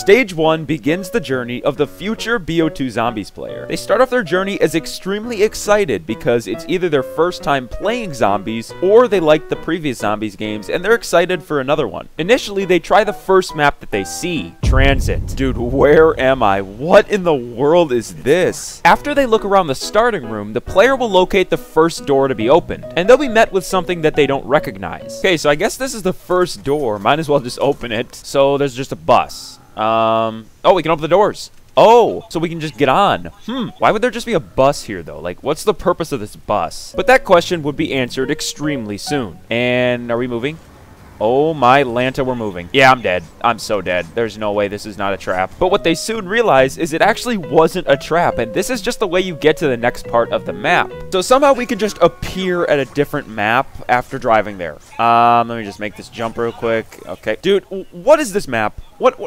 Stage 1 begins the journey of the future BO2 Zombies player. They start off their journey as extremely excited because it's either their first time playing zombies or they like the previous Zombies games and they're excited for another one. Initially, they try the first map that they see, Transit. Dude, where am I? What in the world is this? After they look around the starting room, the player will locate the first door to be opened, and they'll be met with something that they don't recognize. Okay, so I guess this is the first door. Might as well just open it. So there's just a bus. Oh, we can open the doors. Oh, so we can just get on. Why would there just be a bus here, though? Like, what's the purpose of this bus? But that question would be answered extremely soon. And are we moving? Oh my Lanta, we're moving. Yeah, I'm dead. I'm so dead. There's no way this is not a trap. But what they soon realize is it actually wasn't a trap, and this is just the way you get to the next part of the map. So somehow we can just appear at a different map after driving there. Let me just make this jump real quick. Okay. Dude, what is this map? What?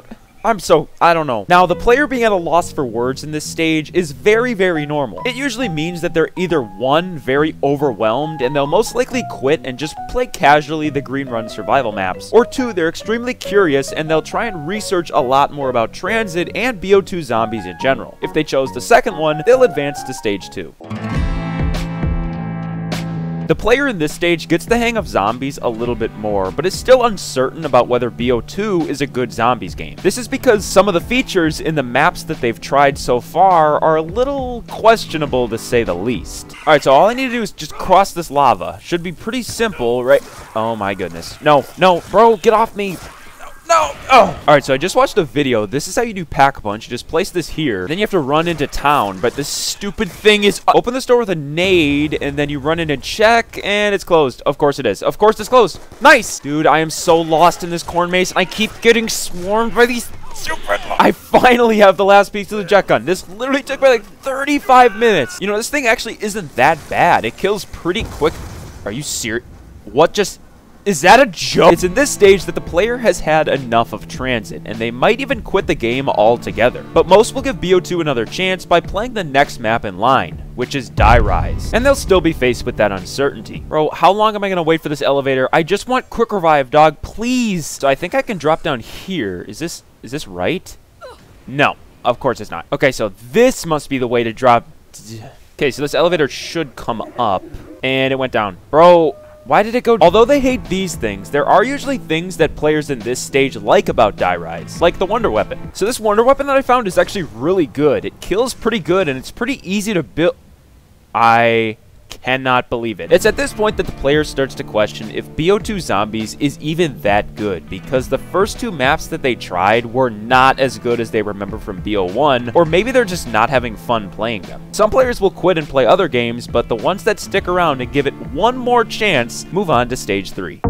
I don't know. Now, the player being at a loss for words in this stage is very, very normal. It usually means that they're either one, very overwhelmed, and they'll most likely quit and just play casually the Green Run survival maps, or two, they're extremely curious and they'll try and research a lot more about Transit and BO2 zombies in general. If they chose the second one, they'll advance to stage 2. The player in this stage gets the hang of zombies a little bit more, but is still uncertain about whether BO2 is a good zombies game. This is because some of the features in the maps that they've tried so far are a little questionable to say the least. Alright, so all I need to do is just cross this lava. Should be pretty simple, right? Oh my goodness. No, bro, get off me. No! Oh! Alright, so I just watched a video. This is how you do Pack-a-Punch. You just place this here. Then you have to run into town. But this stupid thing is... Open this door with a nade, and then you run in and check, and it's closed. Of course it is. Of course it's closed. Nice! Dude, I am so lost in this corn maze, and I keep getting swarmed by these... I finally have the last piece of the jet gun. This literally took me like 35 minutes. You know, this thing actually isn't that bad. It kills pretty quick. Are you serious? What just... Is that a joke? It's in this stage that the player has had enough of Transit, and they might even quit the game altogether. But most will give BO2 another chance by playing the next map in line, which is Die Rise. And they'll still be faced with that uncertainty. Bro, how long am I gonna wait for this elevator? I just want quick revive, dog, please. So I think I can drop down here. Is this right? No, of course it's not. Okay, so this must be the way to drop. Okay, so this elevator should come up, and it went down. Bro, why did it go? Although they hate these things, there are usually things that players in this stage like about Die Rise, like the Wonder Weapon. So this Wonder Weapon that I found is actually really good. It kills pretty good, and it's pretty easy to build. I cannot believe it. It's at this point that the player starts to question if BO2 Zombies is even that good, because the first two maps that they tried were not as good as they remember from BO1, or maybe they're just not having fun playing them. Some players will quit and play other games, but the ones that stick around and give it one more chance move on to stage 3.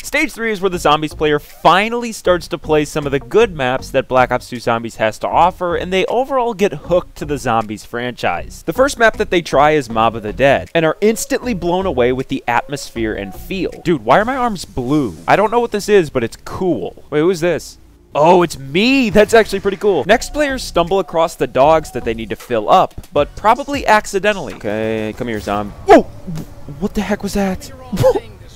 Stage 3 is where the Zombies player finally starts to play some of the good maps that Black Ops 2 Zombies has to offer, and they overall get hooked to the Zombies franchise. The first map that they try is Mob of the Dead, and are instantly blown away with the atmosphere and feel. Dude, why are my arms blue? I don't know what this is, but it's cool. Wait, who's this? Oh, it's me! That's actually pretty cool. Next, players stumble across the dogs that they need to fill up, but probably accidentally. Okay, come here, zombie. Whoa! What the heck was that?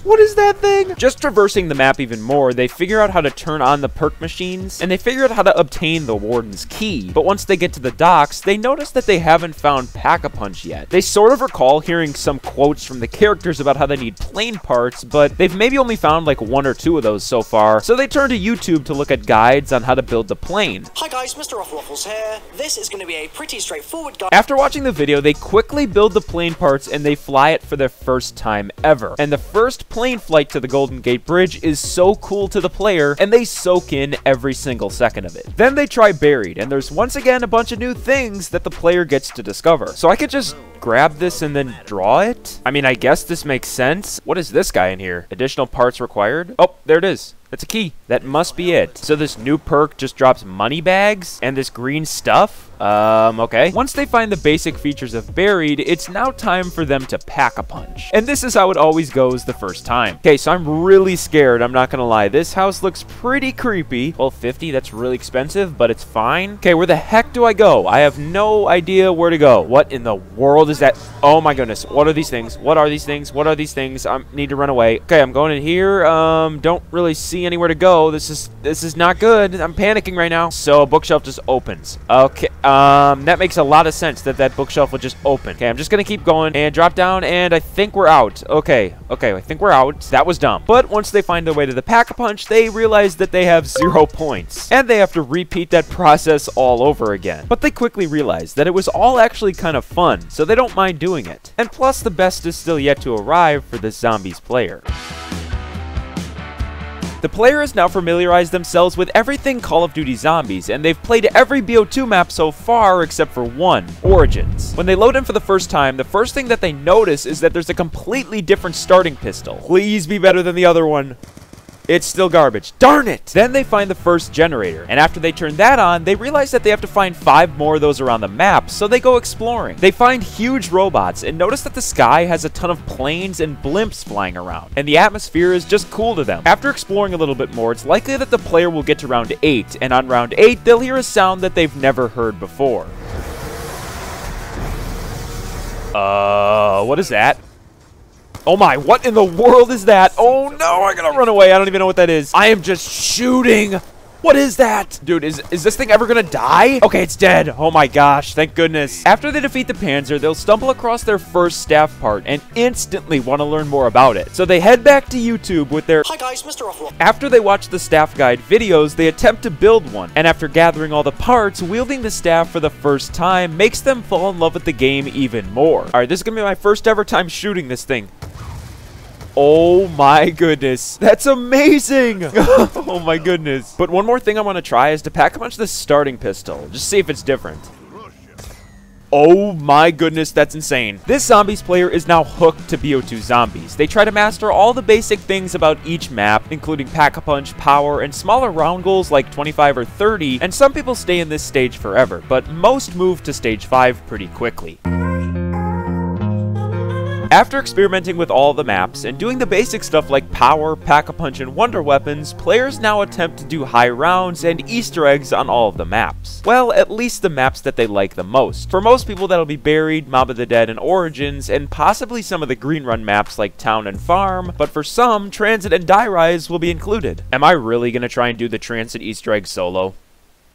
What is that thing? Just traversing the map even more, they figure out how to turn on the perk machines, and they figure out how to obtain the Warden's key. But once they get to the docks, they notice that they haven't found Pack-a-Punch yet. They sort of recall hearing some quotes from the characters about how they need plane parts, but they've maybe only found like 1 or 2 of those so far, so they turn to YouTube to look at guides on how to build the plane. Hi guys, Mr. Ruffles here. This is going to be a pretty straightforward guide. After watching the video, they quickly build the plane parts and they fly it for their first time ever. And the first plane flight to the Golden Gate Bridge is so cool to the player, and they soak in every single second of it. Then they try Buried, and there's once again a bunch of new things that the player gets to discover. So I could just grab this and then draw it? I mean, I guess this makes sense. What is this guy in here? Additional parts required? Oh, there it is. That's a key. That must be it. So this new perk just drops money bags and this green stuff? Okay. Once they find the basic features of Buried, it's now time for them to Pack-a-Punch. And this is how it always goes the first time. Okay, so I'm really scared, I'm not gonna lie. This house looks pretty creepy. Well, 50, that's really expensive, but it's fine. Okay, where the heck do I go? I have no idea where to go. What in the world is that? Oh my goodness. What are these things? What are these things? What are these things? I need to run away. Okay, I'm going in here. Don't really see anywhere to go. This is not good. I'm panicking right now. So a bookshelf just opens. Okay, that makes a lot of sense that bookshelf would just open. Okay, I'm just gonna keep going and drop down, and I think we're out. Okay, I think we're out. That was dumb. But once they find their way to the Pack-a-Punch, they realize that they have 0 points, and they have to repeat that process all over again. But they quickly realize that it was all actually kind of fun, so they don't mind doing it. And plus, the best is still yet to arrive for this zombies player. The player has now familiarized themselves with everything Call of Duty Zombies, and they've played every BO2 map so far except for one, Origins. When they load in for the first time, the first thing that they notice is that there's a completely different starting pistol. Please be better than the other one. It's still garbage. Darn it! Then they find the first generator, and after they turn that on, they realize that they have to find 5 more of those around the map, so they go exploring. They find huge robots, and notice that the sky has a ton of planes and blimps flying around, and the atmosphere is just cool to them. After exploring a little bit more, it's likely that the player will get to round 8, and on round 8, they'll hear a sound that they've never heard before. What is that? Oh my, what in the world is that? Oh no, I gotta run away. I don't even know what that is. I am just shooting. What is that? Dude, is this thing ever gonna die? Okay, it's dead. Oh my gosh, thank goodness. After they defeat the Panzer, they'll stumble across their first staff part and instantly want to learn more about it. So they head back to YouTube with their... Hi guys, Mr. Ruffalo. After they watch the staff guide videos, they attempt to build one. And after gathering all the parts, wielding the staff for the first time makes them fall in love with the game even more. Alright, this is gonna be my first ever time shooting this thing. Oh my goodness. That's amazing. Oh my goodness. But one more thing I want to try is to Pack-a-Punch the starting pistol. Just see if it's different. Oh my goodness, that's insane. This Zombies player is now hooked to BO2 Zombies. They try to master all the basic things about each map, including Pack-a-Punch, power, and smaller round goals like 25 or 30, and some people stay in this stage forever, but most move to stage 5 pretty quickly. After experimenting with all the maps and doing the basic stuff like power, Pack-a-Punch, and wonder weapons, players now attempt to do high rounds and Easter eggs on all of the maps. Well, at least the maps that they like the most. For most people, that'll be Buried, Mob of the Dead, and Origins, and possibly some of the green run maps like Town and Farm, but for some, Transit and Die Rise will be included. Am I really gonna try and do the Transit Easter egg solo?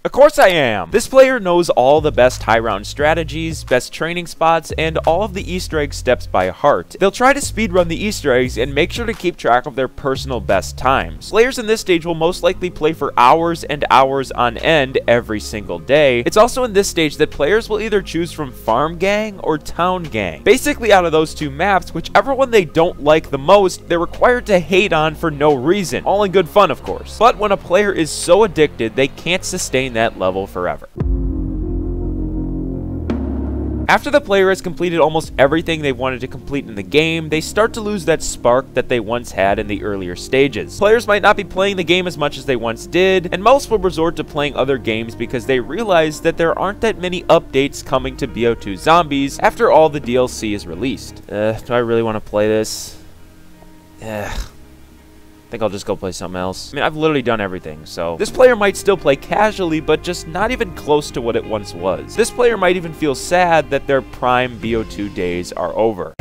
Of course I am! This player knows all the best high round strategies, best training spots, and all of the Easter egg steps by heart. They'll try to speedrun the Easter eggs and make sure to keep track of their personal best times. Players in this stage will most likely play for hours and hours on end every single day. It's also in this stage that players will either choose from Farm Gang or Town Gang. Basically out of those two maps, whichever one they don't like the most, they're required to hate on for no reason. All in good fun, of course. But when a player is so addicted, they can't sustain that level forever. After the player has completed almost everything they wanted to complete in the game, they start to lose that spark that they once had in the earlier stages. Players might not be playing the game as much as they once did, and most will resort to playing other games because they realize that there aren't that many updates coming to BO2 Zombies after all the DLC is released. Do I really want to play this? I think I'll just go play something else. I mean, I've literally done everything, so... This player might still play casually, but just not even close to what it once was. This player might even feel sad that their prime BO2 days are over.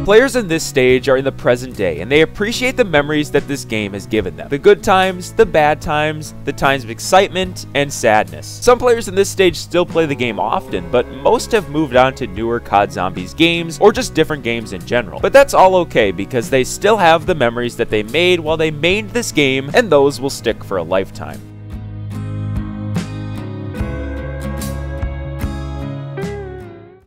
Players in this stage are in the present day, and they appreciate the memories that this game has given them. The good times, the bad times, the times of excitement, and sadness. Some players in this stage still play the game often, but most have moved on to newer COD Zombies games, or just different games in general. But that's all okay, because they still have the memories that they made while they mained this game, and those will stick for a lifetime.